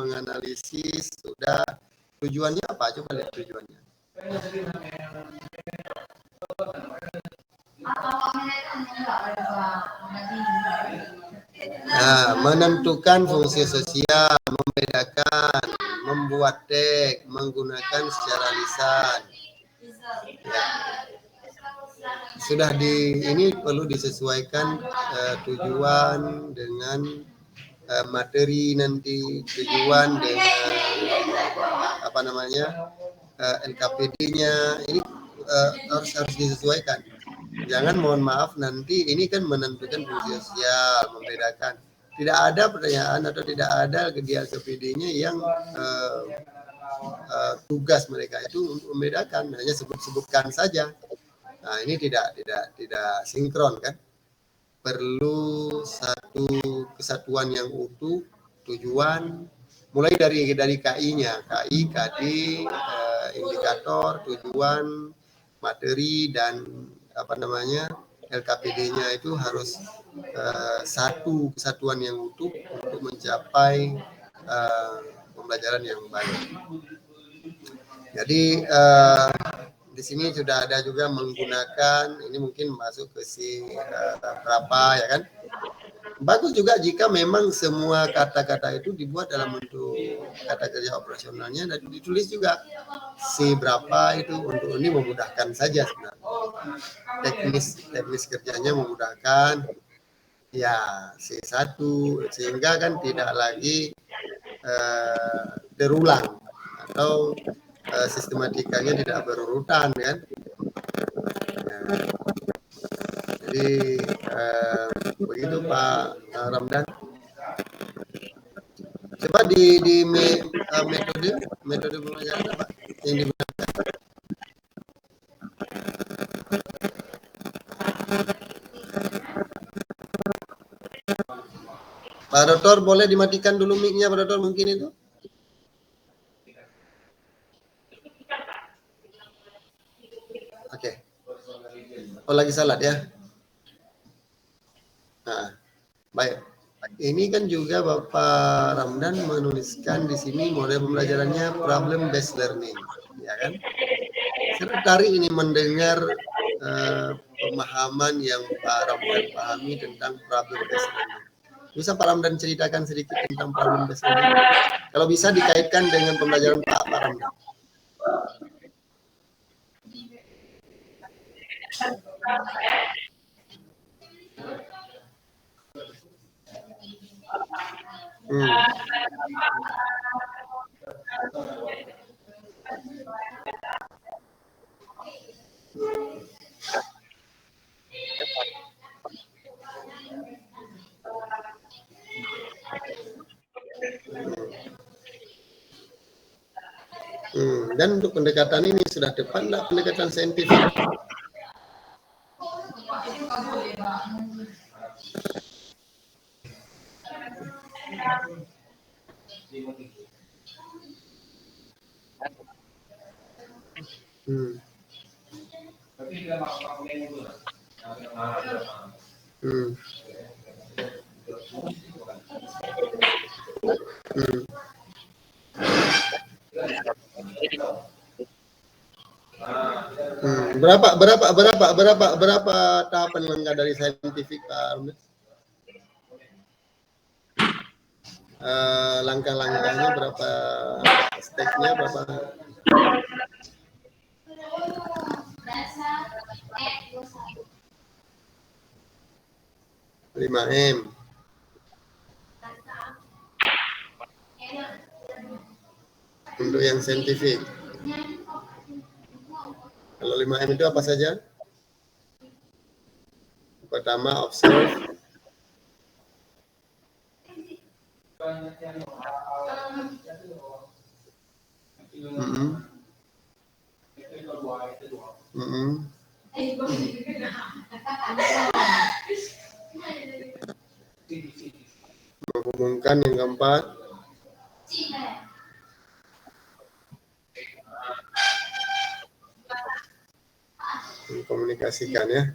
menganalisis, sudah. Tujuannya apa? Coba lihat tujuannya. Nah, menentukan fungsi sosial, membedakan, membuat teks, menggunakan secara lisan. Ya. Sudah ini perlu disesuaikan tujuan dengan materi nanti, tujuan dengan apa namanya LKPD-nya. Ini harus disesuaikan. Jangan, mohon maaf, nanti ini kan menentukan fungsi sosial, membedakan. Tidak ada pertanyaan atau tidak ada di LKPD-nya yang tugas mereka itu untuk membedakan, hanya sebut-sebutkan saja. Nah, ini tidak sinkron kan? Perlu satu kesatuan yang utuh, tujuan, mulai dari KI-nya, KI, KD, indikator, tujuan, materi, dan apa namanya LKPD-nya itu harus satu kesatuan yang utuh untuk mencapai pembelajaran yang baik. Jadi di sini sudah ada juga menggunakan, ini mungkin masuk ke berapa ya kan. Bagus juga jika memang semua kata-kata itu dibuat dalam bentuk kata kerja operasionalnya dan ditulis juga berapa itu, untuk ini memudahkan saja sebenarnya. Teknis kerjanya memudahkan ya, C1, sehingga kan tidak lagi berulang atau sistematikanya tidak berurutan kan. Jadi begitu Pak Ramdan. Coba di metode pembelajaran apa yang digunakan? Pak Dr. boleh dimatikan dulu mic-nya Pak Dr. mungkin itu? Oke. Oh, lagi salat ya? Nah, baik. Ini kan juga Bapak Ramdan menuliskan di sini model pembelajarannya problem based learning, ya kan? Saya tertarik ini mendengar pemahaman yang Pak Ramdan pahami tentang problem based learning. Bisa Pak Ramdan ceritakan sedikit tentang problem based learning? Kalau bisa dikaitkan dengan pembelajaran Pak Ramdan. Dan untuk pendekatan ini sudah tepat nggak pendekatan saintifik? Berapa tahapan langkah dari saintifik Pak Arun? Langkah-langkahnya berapa, stepnya berapa? 5M. Untuk yang saintifik. Kalau 5M itu apa saja? Pertama, observe. Menghubungkan, yang keempat. Komunikasikan ya.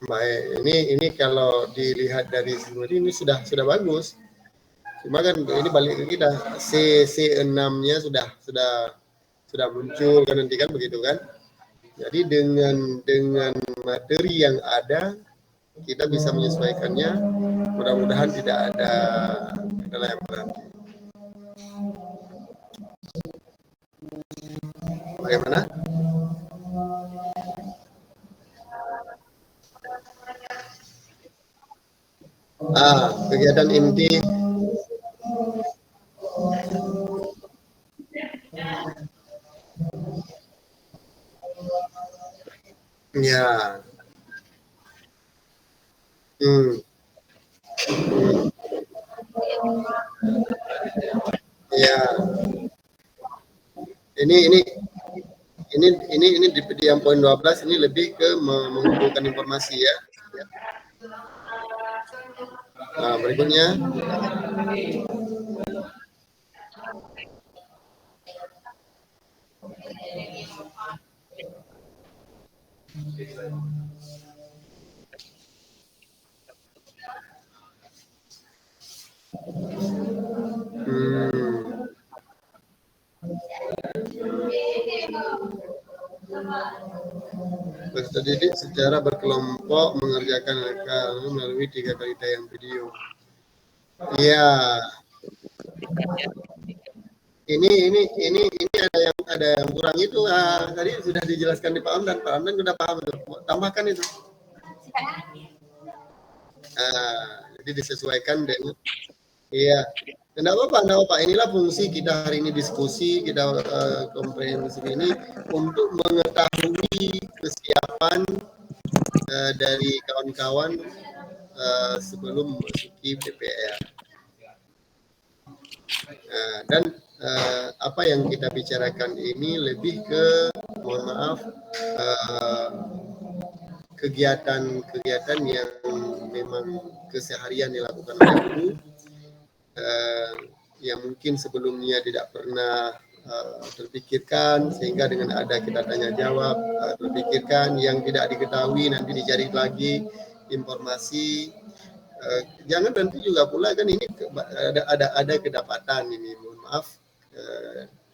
Baik, ini kalau dilihat dari semua ini sudah bagus. Cuma kan ini balik ke kita, C6-nya sudah muncul kan nanti kan begitu kan. Jadi dengan materi yang ada kita bisa menyesuaikannya. Mudah-mudahan tidak ada kendala yang berarti. Bagaimana? Kegiatan inti ya. Ya. Ini di yang poin 12 ini lebih ke mengumpulkan informasi ya. Nah, berikutnya. Peserta didik secara berkelompok mengerjakan melalui 3 kali tayang video. Iya. Ini ada yang kurang itu tadi sudah dijelaskan di Pak Amdan. Pak Amdan sudah paham itu. Tambahkan itu. Jadi disesuaikan dengan iya. Tidak apa-apa. Inilah fungsi kita hari ini diskusi, kita komprehensif ini untuk mengetahui kesiapan dari kawan-kawan sebelum memasuki PPR. Dan apa yang kita bicarakan ini lebih ke, mohon maaf, kegiatan-kegiatan yang memang keseharian dilakukan oleh guru, yang mungkin sebelumnya tidak pernah terpikirkan, sehingga dengan ada kita tanya jawab terpikirkan, yang tidak diketahui nanti dicari lagi informasi. Jangan nanti juga pula kan ini ada kedapatan ini, mohon maaf,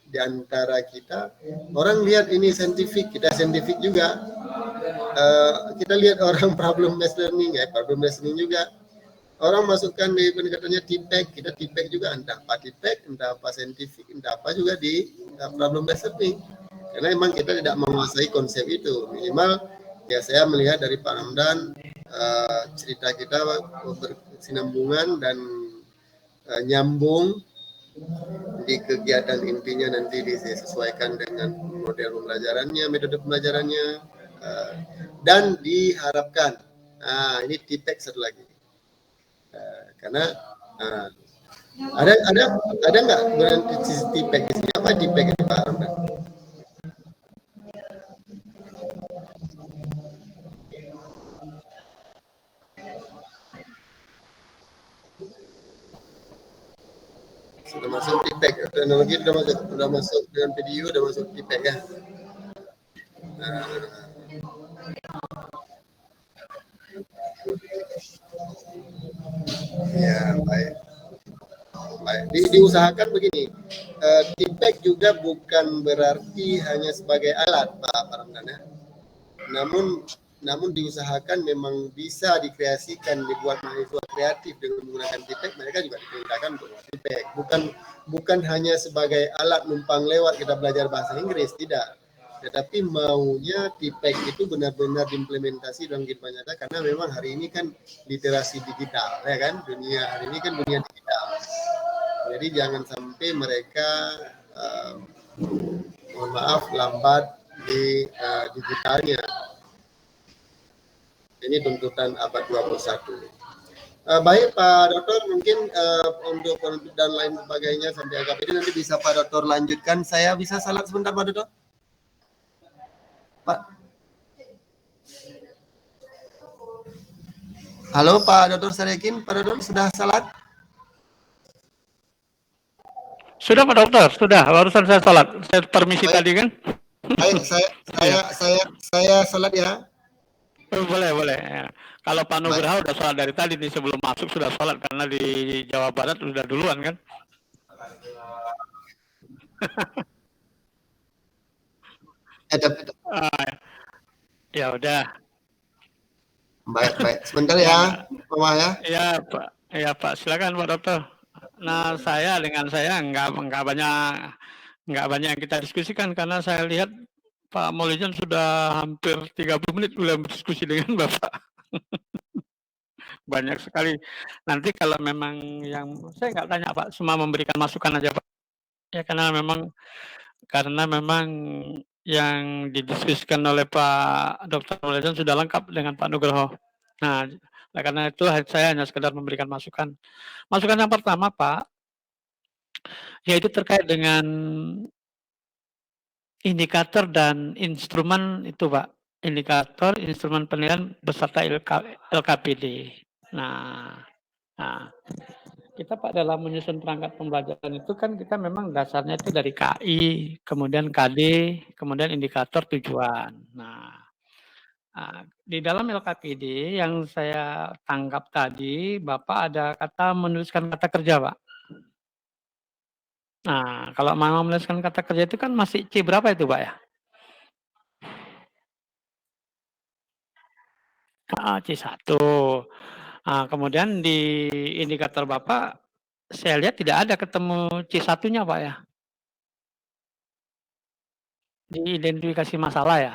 di antara kita orang lihat ini saintifik, kita saintifik juga, kita lihat orang problem based learning juga. Orang masukkan di pendekatannya TPEC, kita TPEC juga, entah apa TPEC, entah apa saintifik, entah apa juga di problem based learning. Karena memang kita tidak menguasai konsep itu. Minimal ya saya melihat dari Pak Hamdan, cerita kita berkesinambungan dan nyambung di kegiatan intinya, nanti disesuaikan dengan model pembelajarannya, metode pembelajarannya, dan diharapkan ini TPEC satu lagi. Karena ada nggak berarti TPEC di sini? Apa TPEC itu Pak Ramdan? Sudah masuk TPEC, teknologi sudah masuk dengan video, sudah masuk TPEC ya. Ya, baik. Diusahakan begini, TPEC juga bukan berarti hanya sebagai alat Pak Ramdan ya. Namun diusahakan memang bisa dikreasikan, dibuat mahasiswa kreatif dengan menggunakan TPEC, mereka juga diperintahkan untuk TPEC. Bukan hanya sebagai alat numpang lewat kita belajar bahasa Inggris, tidak. Tetapi maunya TPEC itu benar-benar diimplementasi dalam kehidupan nyata, karena memang hari ini kan literasi digital, ya kan? Dunia hari ini kan dunia digital. Jadi jangan sampai mereka mohon maaf lambat di digitalnya. Ini tuntutan abad 21. Baik Pak Dokter, mungkin untuk penutup dan lain sebagainya sampai agak ini nanti bisa Pak Dokter lanjutkan. Saya bisa salat sebentar Pak Dokter? Pak. Halo Pak Dokter Sariakin, Pak Dokter sudah salat? Sudah Pak Dokter, sudah. Barusan saya salat. Saya permisi baik. Tadi kan. Baik, saya salat ya. Oh, boleh, boleh. Ya. Kalau Pak Baik, Nugraha udah sholat dari tadi nih sebelum masuk sudah sholat karena di Jawa Barat udah duluan kan. tapi Ah, ya udah. baik, baik. Sebentar Ya ya, enggak. Mama ya. Ya Pak. Ya Pak, silakan Pak Dokter. Nah saya dengan saya nggak banyak yang kita diskusikan karena saya lihat Pak Maulidan sudah hampir 30 menit belum berdiskusi dengan Bapak. Banyak sekali. Nanti kalau memang yang saya nggak tanya Pak, semua memberikan masukan aja Pak. Ya karena memang yang didiskusikan oleh Pak Dr. Maulidan sudah lengkap dengan Pak Nugroho. Nah, karena itu saya hanya sekedar memberikan masukan. Masukan yang pertama Pak, yaitu terkait dengan indikator dan instrumen itu Pak. Indikator, instrumen penilaian beserta LKPD. Nah, nah, kita Pak dalam menyusun perangkat pembelajaran itu kan kita memang dasarnya itu dari KI, kemudian KD, kemudian indikator tujuan. Di dalam LKPD yang saya tangkap tadi, Bapak ada kata menuliskan kata kerja, Pak. Nah, kalau mau menuliskan kata kerja itu kan masih C berapa itu, Pak, ya? C1. Kemudian di indikator Bapak, saya lihat tidak ada ketemu C1-nya, Pak, ya? Di identifikasi masalah ya?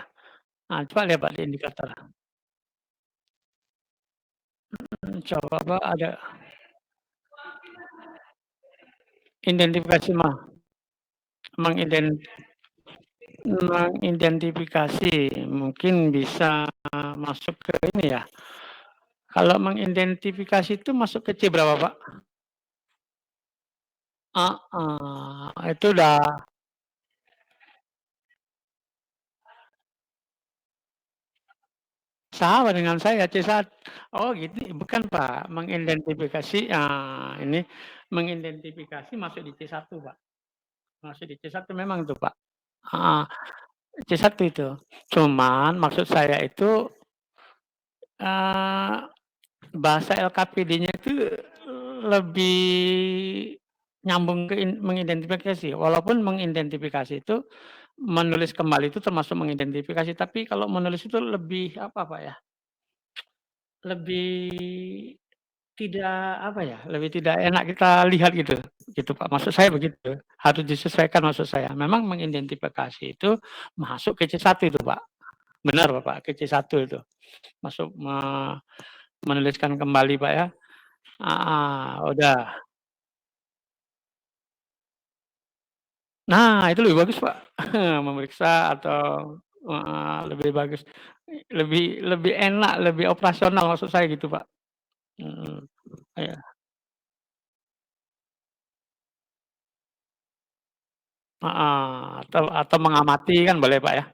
Coba lihat, Pak, di indikator. Coba, Pak, ada identifikasi mengident mengidentifikasi, mungkin bisa masuk ke ini ya, kalau mengidentifikasi itu masuk ke C berapa, Pak? Itu udah sama dengan saya C1. Oh gitu, bukan Pak, mengidentifikasi, ini mengidentifikasi masuk di C1 Pak, masuk di C1 memang tuh Pak, heeh, C1 itu. Cuman maksud saya itu, eee bahasa LKPD-nya itu lebih nyambung ke mengidentifikasi, walaupun mengidentifikasi itu, menulis kembali itu termasuk mengidentifikasi, tapi kalau menulis itu lebih apa, Pak, ya, lebih tidak apa ya, lebih tidak enak kita lihat gitu, gitu, Pak, maksud saya begitu, harus disesuaikan maksud saya. Memang mengidentifikasi itu masuk ke C1 itu, Pak, benar Bapak, ke C1 itu, masuk menuliskan kembali, Pak, ya. Udah. Nah, itu lebih bagus, Pak. Memeriksa atau lebih bagus. Lebih lebih enak, lebih operasional maksud saya gitu, Pak. Mhm, iya, atau mengamati kan boleh, Pak, ya?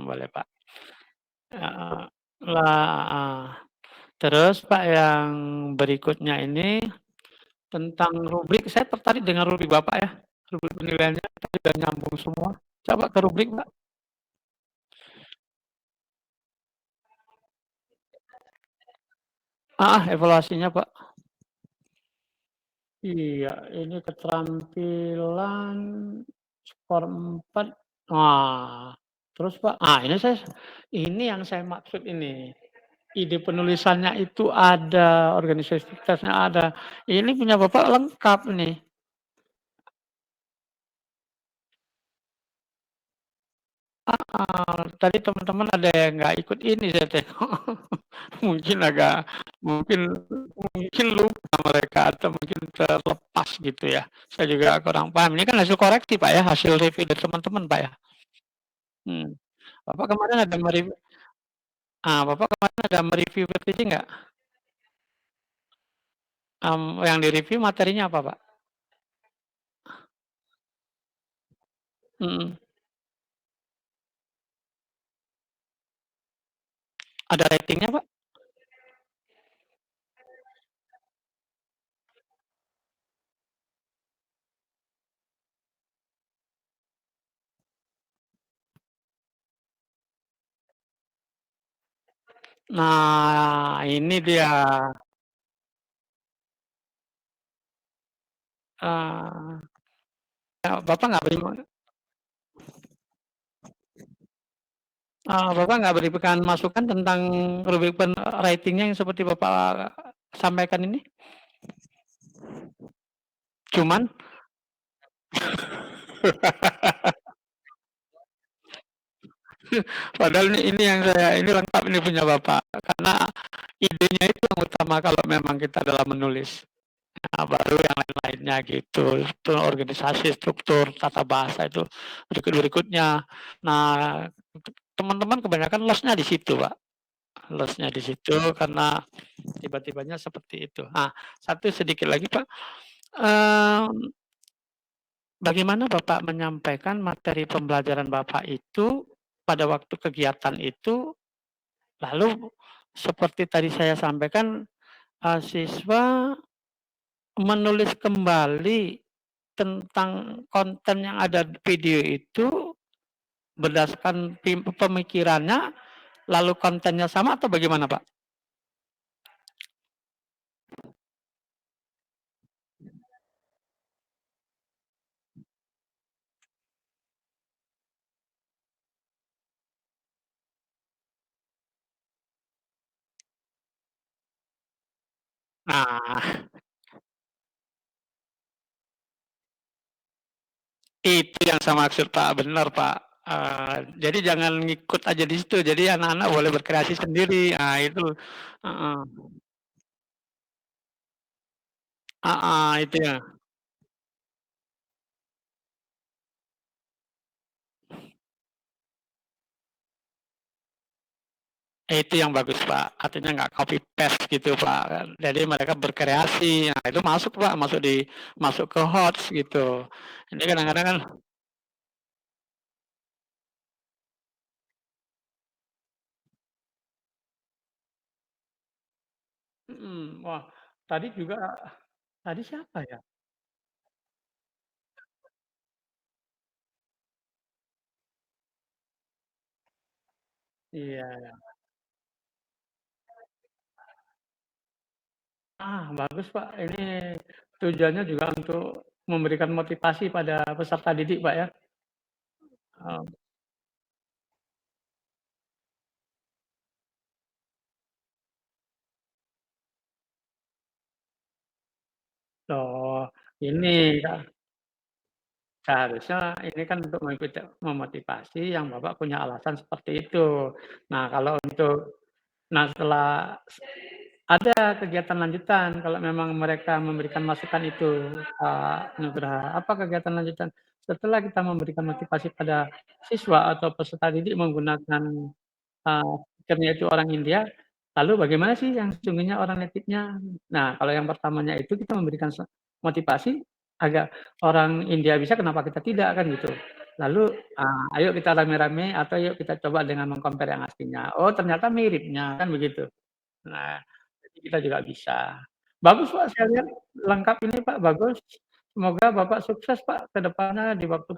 Boleh, Pak. Heeh. Lah terus, Pak, yang berikutnya ini tentang rubrik, saya tertarik dengan rubrik Bapak ya, rubrik penilaiannya tadi udah nyambung semua. Coba ke rubrik, Pak. Evaluasinya, Pak. Iya, ini keterampilan skor 4. Wah, terus Pak, ini yang saya maksud ini. Ide penulisannya itu ada, organisasitasnya ada. Ini punya Bapak lengkap nih. Tadi teman-teman ada yang nggak ikut ini saya tengok. Mungkin agak mungkin mungkin lupa mereka atau mungkin terlepas gitu ya. Saya juga kurang paham. Ini kan hasil koreksi Pak ya, hasil review dari teman-teman Pak ya? Hmm. Bapak kemarin ada Bapak kemarin ada mereview PPJ nggak? Yang direview materinya apa, Pak? Mhm. Ada ratingnya, Pak? Nah, ini dia, eee, Bapak nggak beri Bapak nggak berikan masukan tentang perbaikan rating-nya yang seperti Bapak sampaikan ini? Cuman padahal ini yang saya ini lengkap ini punya Bapak, karena idenya itu yang utama kalau memang kita dalam menulis. Nah, baru yang lain-lainnya gitu, itu organisasi, struktur, tata bahasa itu berikut-berikutnya. Nah, teman-teman kebanyakan loss-nya di situ, Pak. Loss-nya di situ karena tiba-tibanya seperti itu. Nah, satu sedikit lagi, Pak, mmm, bagaimana Bapak menyampaikan materi pembelajaran Bapak itu pada waktu kegiatan itu, lalu seperti tadi saya sampaikan, siswa menulis kembali tentang konten yang ada di video itu berdasarkan pemikirannya, lalu kontennya sama atau bagaimana, Pak? Nah, itu yang saya maksud, Pak, benar, Pak. Jadi jangan ngikut aja di situ, jadi anak-anak boleh berkreasi sendiri, itu, heeh, heeh, itu ya. Itu yang bagus, Pak, artinya nggak copy paste gitu, Pak, jadi mereka berkreasi, nah itu masuk, Pak, masuk ke HOTS gitu. Ini kadang-kadang kan wah, tadi juga tadi siapa ya? Iya. Bagus, Pak, ini tujuannya juga untuk memberikan motivasi pada peserta didik, Pak, ya? Oh, oh, ini seharusnya ini kan untuk memotivasi yang Bapak punya alasan seperti itu. Nah, kalau untuk setelah ada kegiatan lanjutan kalau memang mereka memberikan masukan itu, Pak Nugraha. Apa kegiatan lanjutan? Setelah kita memberikan motivasi pada siswa atau peserta didik menggunakan speaker-nya itu orang India, lalu bagaimana sih yang sesungguhnya orang native-nya? Nah, kalau yang pertamanya itu kita memberikan motivasi agar orang India bisa, kenapa kita tidak, kan gitu. Lalu, ayo kita rame-rame atau yuk kita coba dengan meng-compare yang aslinya. Oh, ternyata miripnya, kan begitu. Nah, jadi kita juga bisa. Bagus, Pak, saya lihat lengkap ini, Pak, bagus. Semoga Bapak sukses, Pak, ke depannya di waktu.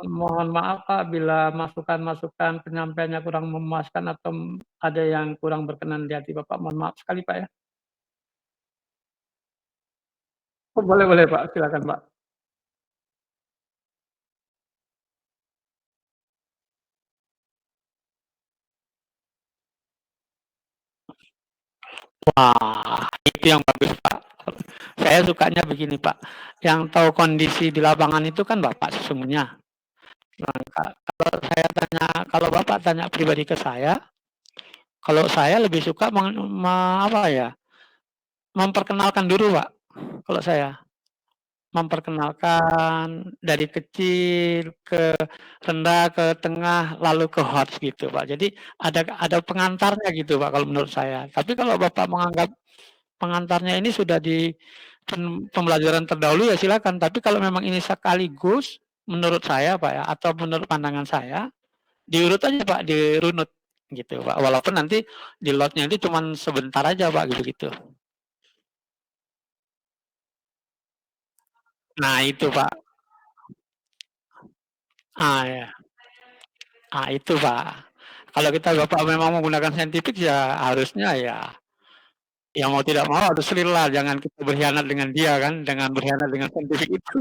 Mohon maaf, Pak, bila masukan-masukan penyampaiannya kurang memuaskan atau ada yang kurang berkenan di hati Bapak, mohon maaf sekali, Pak, ya. Oh, boleh boleh, Pak, silakan, Pak. Wah, itu yang bagus, Pak. Saya sukanya begini, Pak, yang tahu kondisi di lapangan itu kan Bapak sesungguhnya. Nah, kalau Bapak tanya pribadi ke saya, kalau saya lebih suka apa ya, memperkenalkan dulu, Pak, kalau saya. Memperkenalkan dari kecil ke rendah, ke tengah, lalu ke hot gitu, Pak. Jadi ada pengantarnya gitu, Pak, kalau menurut saya. Tapi kalau Bapak menganggap pengantarnya ini sudah di pembelajaran terdahulu ya silakan, tapi kalau memang ini sekaligus menurut saya, Pak, ya, atau menurut pandangan saya, diurut aja, Pak, dirunut gitu, Pak. Walaupun nanti di lot-nya itu cuman sebentar aja, Pak, gitu-gitu. Nah itu, Pak. Ya. Itu, Pak. Kalau kita Bapak memang menggunakan saintifik ya harusnya ya mau tidak mau harus real lah, jangan kita berkhianat dengan dia kan, dengan berkhianat dengan saintifik itu.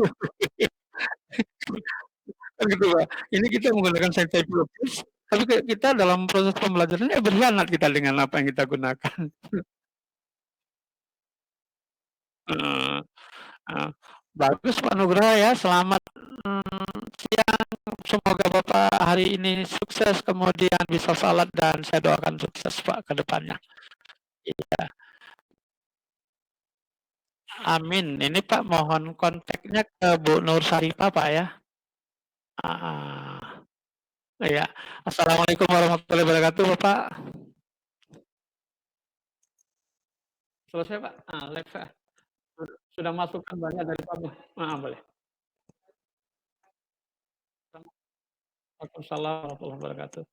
Kan gitu, Pak. Ini kita menggunakan saintifik lukis, tapi kita dalam proses pembelajaran berkhianat kita dengan apa yang kita gunakan. Heeh, heeh. Bagus Pak Nugroho ya, selamat, siang. Semoga Bapak hari ini sukses, kemudian bisa salat dan saya doakan sukses Pak ke depannya. Iya. Amin. Ini Pak mohon kontaknya ke Bu Nur Saripah Pak ya. Heeh. Iya. Assalamualaikum warahmatullahi wabarakatuh Bapak. Selesai Pak? Live Pak. Sudah masukkan banyak dari Pak. Boleh. Waalaikumsalam warahmatullahi wabarakatuh.